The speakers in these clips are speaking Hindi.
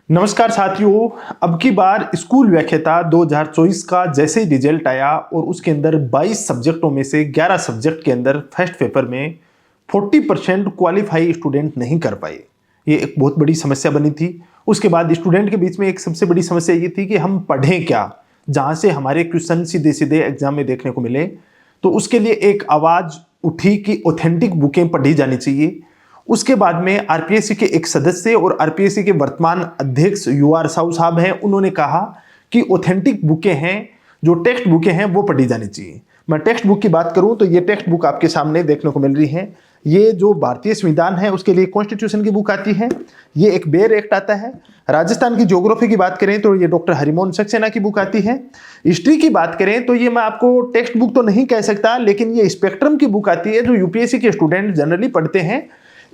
नमस्कार साथियों। अब की बार स्कूल व्याख्याता 2024 का जैसे ही रिजल्ट आया और उसके अंदर 22 सब्जेक्टों में से 11 सब्जेक्ट के अंदर फर्स्ट पेपर में 40% क्वालिफाई स्टूडेंट नहीं कर पाए। ये एक बहुत बड़ी समस्या बनी थी। उसके बाद स्टूडेंट के बीच में एक सबसे बड़ी समस्या ये थी कि हम पढ़ें क्या, जहाँ से हमारे क्वेश्चन सीधे सीधे एग्जाम में देखने को मिले। तो उसके लिए एक आवाज़ उठी कि ऑथेंटिक बुकें पढ़ी जानी चाहिए। उसके बाद में आरपीएससी के एक सदस्य और आरपीएससी के वर्तमान अध्यक्ष यूआर साहू साहब हैं, उन्होंने कहा कि ऑथेंटिक बुकें हैं, जो टेक्स्ट बुकें हैं वो पढ़ी जानी चाहिए। मैं टेक्स्ट बुक की बात करूं तो ये टेक्स्ट बुक आपके सामने देखने को मिल रही है। ये जो भारतीय संविधान है उसके लिए कॉन्स्टिट्यूशन की बुक आती है। ये एक बेयर एक्ट आता है। राजस्थान की ज्योग्राफी की बात करें तो ये डॉक्टर हरिमोहन सक्सेना की बुक आती है। हिस्ट्री की बात करें तो ये मैं आपको टेक्स्ट बुक तो नहीं कह सकता, लेकिन ये स्पेक्ट्रम की बुक आती है जो यूपीएससी के स्टूडेंट जनरली पढ़ते हैं।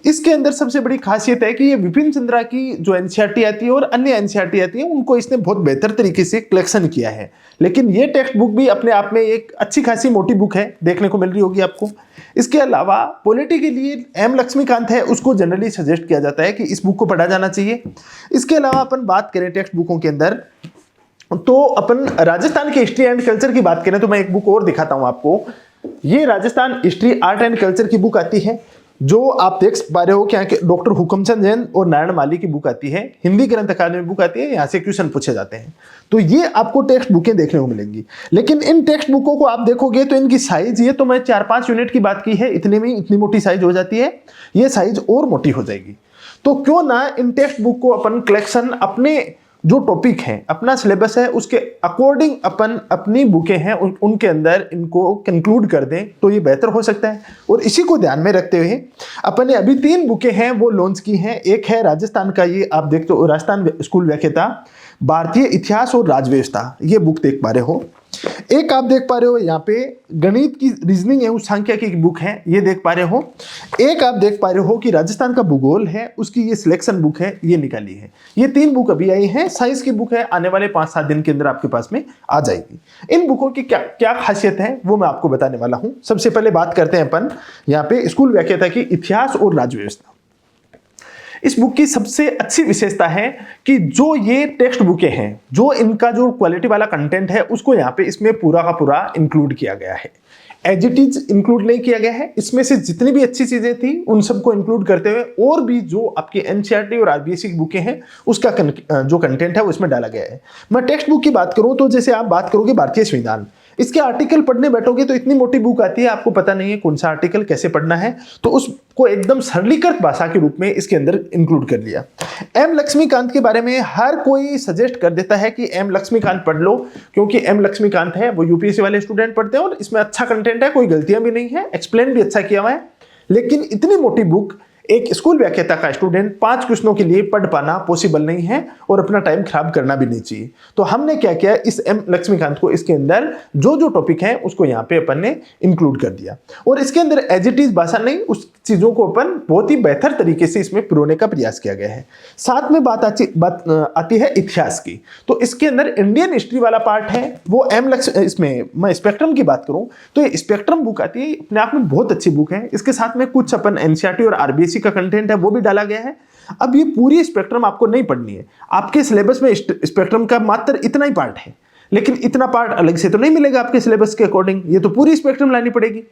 इसके अंदर सबसे बड़ी खासियत है कि ये विपिन चंद्रा की जो एनसीईआरटी आती है और अन्य एनसीईआरटी आती है उनको इसने बहुत बेहतर तरीके से कलेक्शन किया है। लेकिन ये टेक्स्ट बुक भी अपने आप में एक अच्छी खासी मोटी बुक है, देखने को मिल रही होगी आपको। इसके अलावा पॉलिटी के लिए एम लक्ष्मीकांत है, उसको जनरली सजेस्ट किया जाता है कि इस बुक को पढ़ा जाना चाहिए। इसके अलावा अपन बात करें टेक्स्ट बुकों के अंदर तो अपन राजस्थान के हिस्ट्री एंड कल्चर की बात करें तो मैं एक बुक और दिखाता हूं आपको। ये Rajasthan history art and culture की बुक आती है, जो आप देख पा रहे हो कि यहाँ के डॉक्टर हुकमचंद जैन और नारायण माली की बुक आती है। हिंदी ग्रंथ अकादमी बुक आती है, यहाँ से क्वेश्चन पूछे जाते हैं। तो ये आपको टेक्स्ट बुकें देखने को मिलेंगी। लेकिन इन टेक्स्ट बुकों को आप देखोगे तो इनकी साइज, ये तो मैं 4-5 यूनिट की बात की है, इतने में इतनी मोटी साइज हो जाती है। ये साइज और मोटी हो जाएगी। तो क्यों ना इन टेक्स्ट बुक को अपन कलेक्शन अपने जो टॉपिक है, अपना सिलेबस है, उसके अकॉर्डिंग अपन अपनी बुकें हैं उनके अंदर इनको कंक्लूड कर दें तो ये बेहतर हो सकता है। और इसी को ध्यान में रखते हुए अपन ने अभी 3 बुकें हैं वो लॉन्च की हैं। एक है राजस्थान का, ये आप देखते हो राजस्थान स्कूल व्याख्याता भारतीय इतिहास और राजव्यवस्था, ये बुक देख पा रहे हो। एक आप देख पा रहे हो यहाँ पे गणित की रीजनिंग है, उस संख्या की बुक है, ये देख पा रहे हो। एक आप देख पा रहे हो कि राजस्थान का भूगोल है, उसकी ये सिलेक्शन बुक है, ये निकाली है। ये 3 बुक अभी आई हैं। साइंस की बुक है, आने वाले 5-7 दिन के अंदर आपके पास में आ जाएगी। इन बुकों की क्या क्या खासियत है वो मैं आपको बताने वाला हूं। सबसे पहले बात करते हैं अपन यहाँ पे स्कूल व्याख्याता की इतिहास और राज्यव्यवस्था। इस बुक की सबसे अच्छी विशेषता है कि जो ये टेक्स्ट बुकें हैं, जो इनका जो क्वालिटी वाला कंटेंट है उसको यहाँ पे इसमें पूरा का पूरा इंक्लूड किया गया है। एज इट इज इंक्लूड नहीं किया गया है। इसमें से जितनी भी अच्छी चीजें थी उन सबको इंक्लूड करते हुए और भी जो आपकी एनसीईआरटी और आरबीएससी की बुकें हैं उसका जो कंटेंट है वो इसमें डाला गया है। मैं टेक्स्ट बुक की बात करूं तो जैसे आप बात करोगे भारतीय संविधान, इसके आर्टिकल पढ़ने बैठोगे तो इतनी मोटी बुक आती है, आपको पता नहीं है कौन सा आर्टिकल कैसे पढ़ना है, तो उसको एकदम सरलीकृत भाषा के रूप में इसके अंदर इंक्लूड कर लिया। एम लक्ष्मीकांत के बारे में हर कोई सजेस्ट कर देता है कि एम लक्ष्मीकांत पढ़ लो, क्योंकि एम लक्ष्मीकांत है वो यूपीएससी वाले स्टूडेंट पढ़ते हैं और इसमें अच्छा कंटेंट है, कोई गलतियां भी नहीं है, एक्सप्लेन भी अच्छा किया हुआ है। लेकिन इतनी मोटी बुक एक स्कूल व्याख्याता का स्टूडेंट 5 क्वेश्चनों के लिए पढ़ पाना पॉसिबल नहीं है और अपना टाइम खराब करना भी नहीं चाहिए। तो हमने क्या किया, इस एम लक्ष्मीकांत को इसके अंदर जो जो टॉपिक है उसको यहाँ पे अपन ने इंक्लूड कर दिया और इसके अंदर एज इट इज भाषा नहीं, उस चीजों को अपन बहुत ही बेहतर तरीके से इसमें पिरोने का प्रयास किया गया है। साथ में बात आती है इतिहास की। तो इसके अंदर इंडियन हिस्ट्री वाला पार्ट है वो इसमें मैं स्पेक्ट्रम की बात करूं तो ये स्पेक्ट्रम बुक आती है, अपने आप में बहुत अच्छी बुक है। इसके साथ में कुछ अपन एनसीईआरटी और आरबीएससी का कंटेंट है वो भी डाला गया है। अब ये पूरी स्पेक्ट्रम आपको नहीं पढ़नी है, आपके सिलेबस में स्पेक्ट्रम का मात्र इतना ही पार्ट है, लेकिन इतना पार्ट अलग से तो नहीं मिलेगा आपके सिलेबस के अकॉर्डिंग, ये तो पूरी स्पेक्ट्रम लानी पड़ेगी।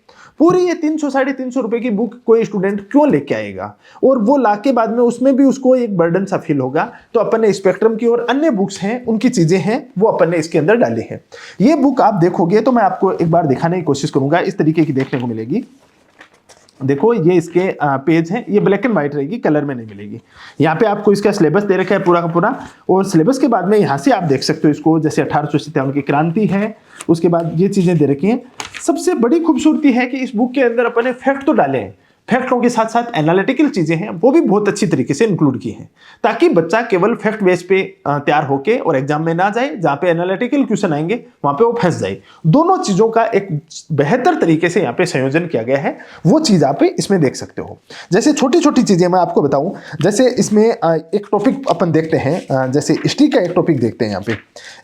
पूरी ये 300-350 रुपए की बुक कोई स्टूडेंट क्यों लेके आएगा, और वो लाके बाद में उसमें भी उसको एक बर्डन सा फील होगा। तो अपन ने स्पेक्ट्रम की और अन्य बुक्स हैं उनकी चीजें हैं वो अपन ने इसके अंदर डाली है। ये बुक आप देखोगे तो मैं आपको एक बार दिखाने की कोशिश करूंगा, इस तरीके की देखने को मिलेगी। देखो ये इसके पेज हैं, ये ब्लैक एंड व्हाइट रहेगी, कलर में नहीं मिलेगी। यहाँ पे आपको इसका सिलेबस दे रखा है पूरा का पूरा, और सिलेबस के बाद में यहाँ से आप देख सकते हो इसको, जैसे 1857 की क्रांति है, उसके बाद ये चीजें दे रखी हैं। सबसे बड़ी खूबसूरती है कि इस बुक के अंदर अपने फैक्ट तो डाले हैं, फैक्टों के साथ साथ एनालिटिकल चीजें हैं वो भी बहुत अच्छी तरीके से इंक्लूड की हैं, ताकि बच्चा केवल फैक्ट बेस पे तैयार होके और एग्जाम में ना जाए, जहां पे एनालिटिकल क्वेश्चन आएंगे वहां पे वो फंस जाए। दोनों चीजों का एक बेहतर तरीके से यहाँ पे संयोजन किया गया है, वो चीज आप इसमें देख सकते हो। जैसे छोटी छोटी चीजें मैं आपको बताऊं, जैसे इसमें एक टॉपिक अपन देखते हैं, जैसे हिस्ट्री का एक टॉपिक देखते हैं। यहाँ पे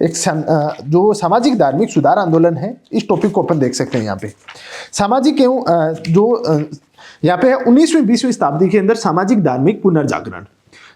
एक जो सामाजिक धार्मिक सुधार आंदोलन है, इस टॉपिक को अपन देख सकते हैं। यहाँ पे सामाजिक एवं जो यहाँ पे 19वीं 20वीं शताब्दी के अंदर सामाजिक धार्मिक पुनर्जागरण,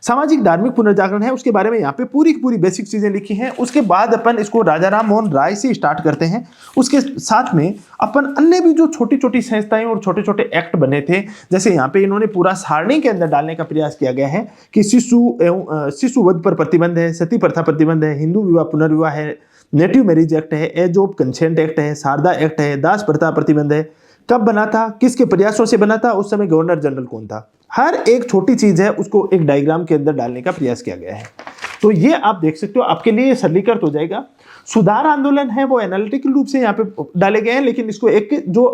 सामाजिक धार्मिक पुनर्जागरण है, उसके बारे में यहाँ पे पूरी की पूरी बेसिक चीजें लिखी हैं। उसके बाद अपन इसको राजा राम मोहन राय से स्टार्ट करते हैं। उसके साथ में अपन अन्य भी जो छोटी छोटी संस्थाएं और छोटे छोटे एक्ट बने थे, जैसे यहाँ पे इन्होंने पूरा सारणी के अंदर डालने का प्रयास किया गया है कि शिशु वध पर प्रतिबंध है, सती प्रथा प्रतिबंध है, हिंदू विवाह पुनर्विवाह है, नेटिव मैरिज एक्ट है, एज ऑफ कंसेंट एक्ट है, शारदा एक्ट है, दास प्रथा प्रतिबंध है, कब बना था, किसके प्रयासों से बना था, उस समय गवर्नर जनरल कौन था। हर एक छोटी चीज है उसको एक डायग्राम के अंदर डालने का प्रयास किया गया है। तो ये आप देख सकते हो, आपके लिए सरलीकृत हो जाएगा। सुधार आंदोलन है वो एनालिटिकल रूप से यहाँ पे डाले गए हैं, लेकिन इसको एक जो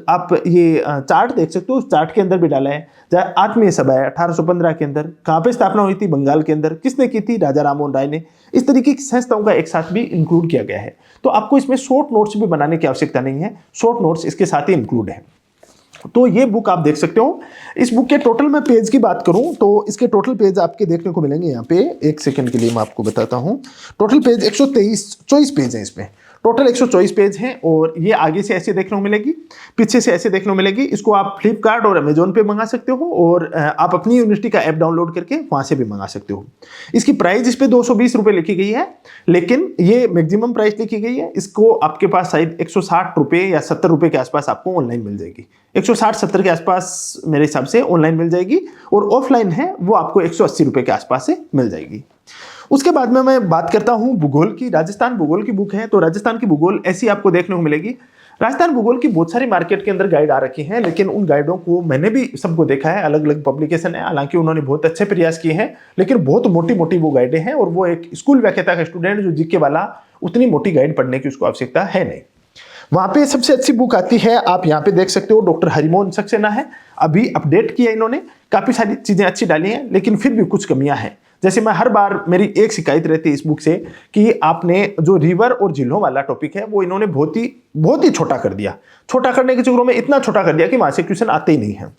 आप ये चार्ट देख सकते हो उस चार्ट के अंदर भी डाला है। आत्मीय सभा है 1815 के अंदर, कहाँ पे स्थापना हुई थी, बंगाल के अंदर, किसने की थी, राजा राम मोहन राय ने। इस तरीके की संस्थाओं का एक साथ भी इंक्लूड किया गया है। तो आपको इसमें शॉर्ट नोट्स भी बनाने की आवश्यकता नहीं है, शॉर्ट नोट्स इसके साथ ही इंक्लूड है। तो ये बुक आप देख सकते हो। इस बुक के टोटल मैं पेज की बात करूं तो इसके टोटल पेज आपके देखने को मिलेंगे यहाँ पे, एक सेकंड के लिए मैं आपको बताता हूं। टोटल पेज 124 पेज है इसमें, टोटल 124 पेज हैं। और ये आगे से ऐसे देखने को मिलेगी, पीछे से ऐसे देखने को मिलेगी। इसको आप फ्लिपकार्ट और अमेजोन पे मंगा सकते हो, और आप अपनी यूनिवर्सिटी का ऐप डाउनलोड करके वहां से भी मंगा सकते हो। इसकी प्राइस इस पे 220 रुपये लिखी गई है, लेकिन ये मैक्सिमम प्राइस लिखी गई है। इसको आपके पास शायद 160 रुपये या 70 रुपये के आसपास आपको ऑनलाइन मिल जाएगी। 160-70 के आसपास मेरे हिसाब से ऑनलाइन मिल जाएगी, और ऑफलाइन है वो आपको 180 रुपये के आसपास से मिल जाएगी। उसके बाद में मैं बात करता हूं भूगोल की। राजस्थान भूगोल की बुक है, तो राजस्थान की भूगोल ऐसी आपको देखने को मिलेगी। राजस्थान भूगोल की बहुत सारी मार्केट के अंदर गाइड आ रखी हैं, लेकिन उन गाइडों को मैंने भी सबको देखा है, अलग अलग पब्लिकेशन है, हालांकि उन्होंने बहुत अच्छे प्रयास किए हैं, लेकिन बहुत मोटी मोटी वो गाइडें हैं। और वो एक स्कूल व्याख्याता का स्टूडेंट जो जीके वाला, उतनी मोटी गाइड पढ़ने की उसको आवश्यकता है नहीं। वहां पे सबसे अच्छी बुक आती है, आप यहाँ पे देख सकते हो, डॉक्टर हरिमोहन सक्सेना है। अभी अपडेट किया इन्होंने, काफी सारी चीजें अच्छी डाली हैं, लेकिन फिर भी कुछ कमियां हैं। जैसे मैं हर बार, मेरी एक शिकायत रहती है इस बुक से कि आपने जो रिवर और झीलों वाला टॉपिक है वो इन्होंने बहुत ही छोटा कर दिया। छोटा करने के चक्करों में इतना छोटा कर दिया कि वहां से क्वेश्चन आते ही नहीं है।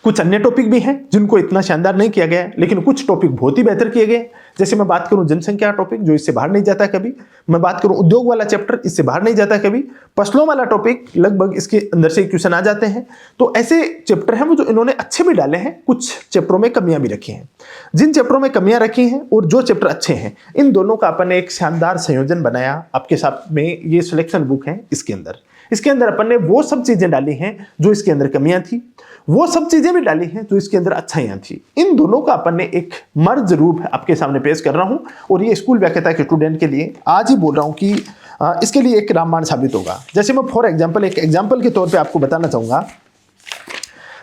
कुछ अन्य टॉपिक भी हैं जिनको इतना शानदार नहीं किया गया है, लेकिन कुछ टॉपिक बहुत ही बेहतर किए गए। जैसे मैं बात करूं जनसंख्या टॉपिक, जो इससे बाहर नहीं जाता कभी। मैं बात करूं उद्योग वाला चैप्टर, इससे बाहर नहीं जाता कभी। फसलों वाला टॉपिक लगभग इसके अंदर से क्वेश्चन आ जाते हैं। तो ऐसे चैप्टर हैं वो जो इन्होंने अच्छे भी डाले हैं, कुछ चैप्टरों में कमियां भी रखी हैं। जिन चैप्टरों में कमियां रखी हैं और जो चैप्टर अच्छे हैं, इन दोनों का अपन ने एक शानदार संयोजन बनाया आपके साथ में। ये सिलेक्शन बुक है। इसके अंदर अपन ने वो सब चीजें डाली हैं जो इसके अंदर कमियां थी, वो सब चीजें भी डाली हैं जो इसके अंदर अच्छाइयां थी। इन दोनों का अपन ने एक मर्ज रूप आपके सामने पेश कर रहा हूं, और ये स्कूल व्याख्याता के स्टूडेंट के लिए आज ही बोल रहा हूं कि इसके लिए एक रामबाण साबित होगा। जैसे मैं फॉर एग्जाम्पल, एक एग्जाम्पल के तौर पर आपको बताना चाहूंगा।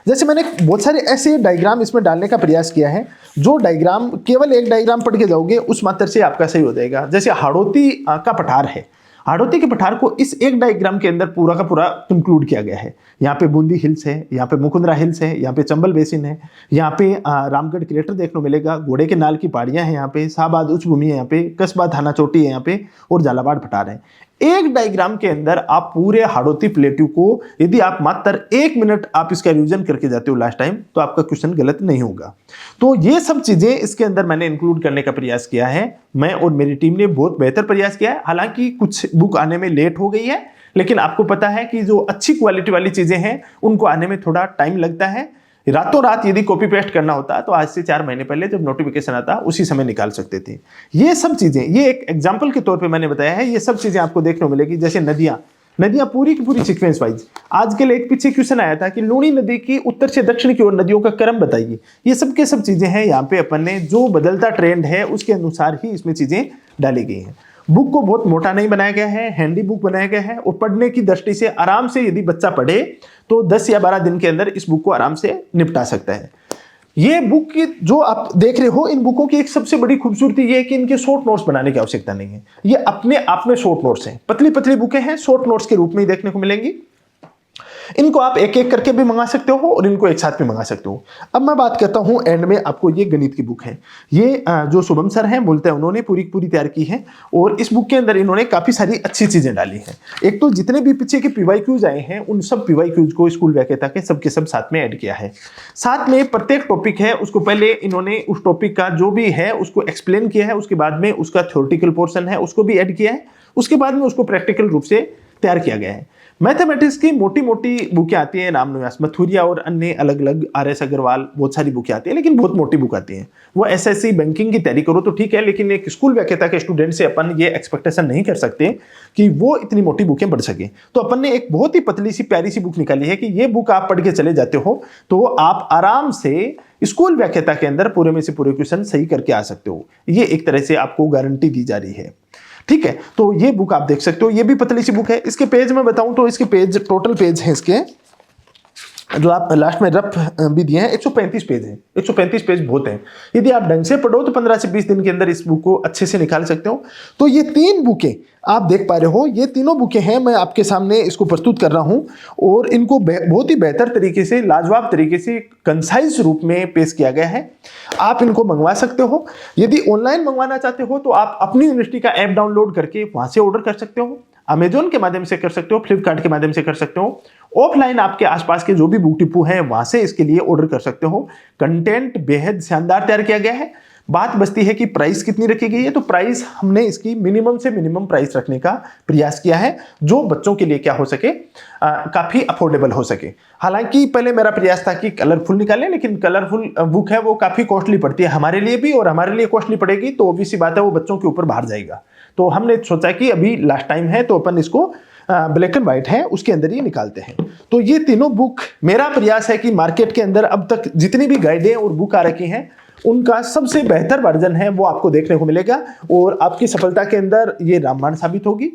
जैसे मैंने बहुत सारे ऐसे डायग्राम इसमें डालने का प्रयास किया है, जो डायग्राम केवल एक डायग्राम पढ़ के जाओगे उस मात्र से आपका सही हो जाएगा। जैसे हाड़ौती का पठार है, हाड़ौती के पठार को इस एक डायग्राम के अंदर पूरा का पूरा इंक्लूड किया गया है। यहाँ पे बूंदी हिल्स है, यहाँ पे मुकुंदरा हिल्स है, यहाँ पे चंबल बेसिन है, यहाँ पे रामगढ़ क्रेटर देखने को मिलेगा, घोड़े के नाल की पहाड़ियाँ हैं, यहाँ पे शाहबाद उच्च भूमि है, यहाँ पे कस्बा थाना चोटी है यहाँ पे, और झालावाड़ पठार है। एक डायग्राम के अंदर आप पूरे हाड़ौती प्लेट्यू को, यदि आप मात्र 1 मिनट आप इसका रिवीजन करके जाते हो लास्ट टाइम, तो आपका क्वेश्चन गलत नहीं होगा। तो ये सब चीजें इसके अंदर मैंने इंक्लूड करने का प्रयास किया है। मैं और मेरी टीम ने बहुत बेहतर प्रयास किया है। हालांकि कुछ बुक आने में लेट हो गई है, लेकिन आपको पता है कि जो अच्छी क्वालिटी वाली चीजें हैं उनको आने में थोड़ा टाइम लगता है। रातों रात यदि कॉपी पेस्ट करना होता तो आज से 4 महीने पहले जब नोटिफिकेशन आता उसी समय निकाल सकते थे। ये सब चीजें, ये एक एग्जाम्पल के तौर पे मैंने बताया है, ये सब चीजें आपको देखने को मिलेगी। जैसे नदियां पूरी की पूरी सीक्वेंस वाइज। आजकल एक पीछे क्वेश्चन आया था कि लूणी नदी की उत्तर से दक्षिण की ओर नदियों का क्रम बताइए। ये सब के सब चीजें हैं यहाँ पे अपन ने, जो बदलता ट्रेंड है उसके अनुसार ही इसमें चीजें डाली गई हैं। बुक को बहुत मोटा नहीं बनाया गया है, हैंडी बुक बनाया गया है, और पढ़ने की दृष्टि से आराम से यदि बच्चा पढ़े तो 10 या 12 दिन के अंदर इस बुक को आराम से निपटा सकता है। ये बुक की जो आप देख रहे हो, इन बुकों की एक सबसे बड़ी खूबसूरती ये है कि इनके शॉर्ट नोट्स बनाने की आवश्यकता नहीं है। ये अपने आप में शॉर्ट नोट्स हैं, पतली पतली बुकें हैं, शॉर्ट नोट्स के रूप में ही देखने को मिलेंगी। इनको आप एक एक करके भी मंगा सकते हो और इनको एक साथ भी मंगा सकते हो। अब मैं बात करता हूं एंड में, आपको ये गणित की बुक है। ये जो शुभम सर हैं बोलते हैं, उन्होंने पूरी तैयार की है, और इस बुक के अंदर इन्होंने काफी सारी अच्छी चीजें डाली हैं। एक तो जितने भी पीछे के पीवाईक्यूज आए हैं, उन सब पीवाईक्यूज को स्कूल व्याख्याता के सब के सब साथ में ऐड किया है। साथ में प्रत्येक टॉपिक है उसको पहले इन्होंने उस टॉपिक का जो भी है उसको एक्सप्लेन किया है, उसके बाद में उसका थ्योरेटिकल पोर्शन है उसको भी ऐड किया है, उसके बाद में उसको प्रैक्टिकल रूप से तैयार किया गया है। मैथमेटिक्स की मोटी मोटी बुकें आती हैं, रामनिवास मथुरिया और अन्य अलग अलग RS अग्रवाल, बहुत सारी बुकें आती हैं, लेकिन बहुत मोटी बुक आती हैं। वो SSC बैंकिंग की तैयारी करो तो ठीक है, लेकिन एक स्कूल व्याख्याता के स्टूडेंट से अपन ये एक्सपेक्टेशन नहीं कर सकते कि वो इतनी मोटी बुकें पढ़ सके। तो अपन ने एक बहुत ही पतली सी प्यारी सी बुक निकाली है कि ये बुक आप पढ़ के चले जाते हो तो आप आराम से स्कूल व्याख्याता के अंदर पूरे में से पूरे क्वेश्चन सही करके आ सकते हो। ये एक तरह से आपको गारंटी दी जा रही है, ठीक है। तो ये बुक आप देख सकते हो, ये भी पतली सी बुक है। इसके पेज में बताऊं तो इसके पेज, टोटल पेज हैं इसके, जो आप लास्ट में रफ भी दिए हैं, 135 पेज हैं। 135 पेज बहुत हैं। यदि आप ढंग से पढ़ो तो 15 से 20 दिन के अंदर इस बुक को अच्छे से निकाल सकते हो। तो ये 3 बुकें आप देख पा रहे हो, ये तीनों बुकें हैं, मैं आपके सामने इसको प्रस्तुत कर रहा हूं और इनको बहुत ही बेहतर तरीके से, लाजवाब तरीके से, कंसाइज रूप में पेश किया गया है। आप इनको मंगवा सकते हो। यदि ऑनलाइन मंगवाना चाहते हो तो आप अपनी यूनिवर्सिटी का ऐप डाउनलोड करके वहां से ऑर्डर कर सकते हो, अमेजोन के माध्यम से कर सकते हो, फ्लिपकार्ट के माध्यम से कर सकते हो। ऑफलाइन आपके आसपास के जो भी बुक डिपो हैं वहां से इसके लिए ऑर्डर कर सकते हो। कंटेंट बेहद शानदार तैयार किया गया है। बात बचती है कि प्राइस कितनी रखी गई है, तो प्राइस हमने इसकी मिनिमम से मिनिमम प्राइस रखने का प्रयास किया है, जो बच्चों के लिए क्या हो सके, काफी अफोर्डेबल हो सके। हालांकि पहले मेरा प्रयास था कि कलरफुल निकालें, लेकिन कलरफुल बुक है वो काफी कॉस्टली पड़ती है हमारे लिए भी, और हमारे लिए कॉस्टली पड़ेगी तो ऑब्वियस सी बात है वो बच्चों के ऊपर बाहर जाएगा। तो हमने सोचा कि अभी लास्ट टाइम है तो अपन इसको ब्लैक एंड व्हाइट है उसके अंदर ही निकालते हैं। तो ये तीनों बुक, मेरा प्रयास है कि मार्केट के अंदर अब तक जितनी भी गाइडें और बुक आ रखी हैं उनका सबसे बेहतर वर्जन है वो आपको देखने को मिलेगा, और आपकी सफलता के अंदर ये रामबाण साबित होगी।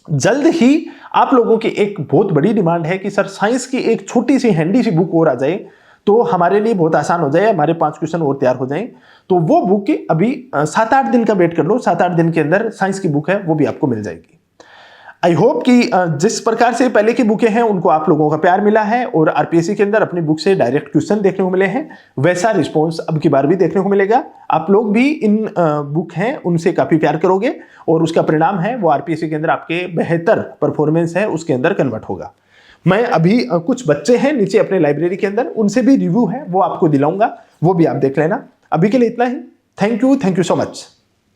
जल्द ही आप लोगों की एक बहुत बड़ी डिमांड है कि सर साइंस की एक छोटी सी हैंडी सी बुक और आ जाए तो हमारे लिए बहुत आसान हो जाए, हमारे 5 क्वेश्चन और तैयार हो जाएं। तो वो बुक अभी 7-8 दिन का वेट कर लो, 7-8 दिन के अंदर साइंस की बुक है वो भी आपको मिल जाएगी। आई होप कि जिस प्रकार से पहले की बुकें हैं उनको आप लोगों का प्यार मिला है और RPSC के अंदर अपनी बुक से डायरेक्ट क्वेश्चन देखने को मिले हैं, वैसा रिस्पॉन्स अब की बार भी देखने को मिलेगा। आप लोग भी इन बुक हैं उनसे काफी प्यार करोगे और उसका परिणाम है वो RPSC के अंदर आपके बेहतर परफॉर्मेंस है उसके अंदर कन्वर्ट होगा। मैं अभी कुछ बच्चे हैं नीचे अपने लाइब्रेरी के अंदर, उनसे भी रिव्यू है वो आपको दिलाऊंगा, वो भी आप देख लेना। अभी के लिए इतना ही। Thank you so much.